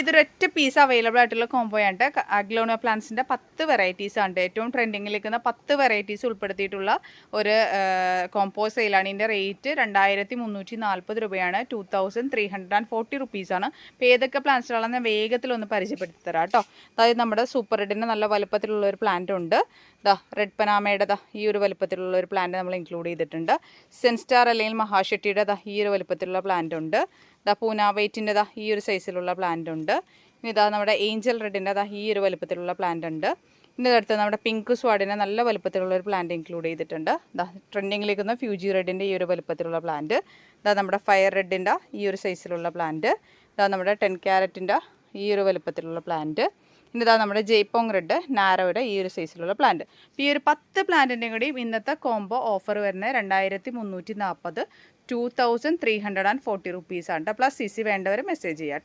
ഇതൊരൊറ്റ piece available ആയിട്ടുള്ള കോംബോയാണ്. അഗ്ലോണിയ പ്ലാന്റ്സിൻ്റെ 10 varieties ആണ്. ഏറ്റവും ട്രെൻഡിങ്ങിൽ നിൽക്കുന്ന 10 വെറൈറ്റീസ് ഉൾപ്പെടുത്തിയിട്ടുള്ള ഒരു കോംബോ സെയിലാണ്. ഇതിൻ്റെ റേറ്റ് 2340 രൂപയാണ്. 2340 റുപ്പീസാണ്. അപ്പോൾ ഏതൊക്കെ പ്ലാന്റ്സുകളാണെന്ന് വേഗത്തിലൊന്ന് പരിചയപ്പെടുത്തി തരാം കേട്ടോ. അതായത് നമ്മുടെ സൂപ്പർ റെഡിൻ്റെ നല്ല വലുപ്പത്തിലുള്ള ഒരു പ്ലാന്റ് ഉണ്ട്. റെഡ് പനാമയുടെ ഈ ഒരു വലുപ്പത്തിലുള്ള ഒരു പ്ലാന്റ് നമ്മൾ ഇൻക്ലൂഡ് ചെയ്തിട്ടുണ്ട്. സെൻസ്റ്റാർ അല്ലെങ്കിൽ മഹാഷെട്ടിയുടെ ഈ ഒരു വലുപ്പത്തിലുള്ള പ്ലാന്റ് ഉണ്ട്. പൂന വൈറ്റിൻ്റെ ഈ ഒരു സൈസിലുള്ള പ്ലാന്റ് ഉണ്ട്. ഇനി നമ്മുടെ ഏഞ്ചൽ റെഡിൻ്റെ ഈ ഒരു വലുപ്പത്തിലുള്ള പ്ലാന്റ് ഉണ്ട്. ഇനി അടുത്ത് നമ്മുടെ പിങ്ക് സ്വാഡിൻ്റെ നല്ല വലുപ്പത്തിലുള്ള ഒരു പ്ലാന്റ് ഇൻക്ലൂഡ് ചെയ്തിട്ടുണ്ട്. ട്രെൻഡിങ്ങിലിരിക്കുന്ന ഫ്യൂജി റെഡിൻ്റെ ഈ ഒരു വലുപ്പത്തിലുള്ള പ്ലാന്റ്. നമ്മുടെ ഫയർ റെഡിൻ്റെ ഈ ഒരു സൈസിലുള്ള പ്ലാന്റ്. നമ്മുടെ 10 ക്യാരറ്റിൻ്റെ ഈ ഒരു വലുപ്പത്തിലുള്ള പ്ലാന്റ്. ഇനി നമ്മുടെ ജയ്പോങ് റെഡ് നാരോയുടെ ഈ ഒരു സൈസിലുള്ള പ്ലാന്റ്. ഈ ഒരു 10 പ്ലാന്റിൻ്റെയും കൂടി ഇന്നത്തെ കോംബോ ഓഫർ വരുന്നത് 2340 2340 റുപ്പീസാണ്. പ്ലസ് CC വേണ്ടവർ മെസ്സേജ് ചെയ്യാം കേട്ടോ.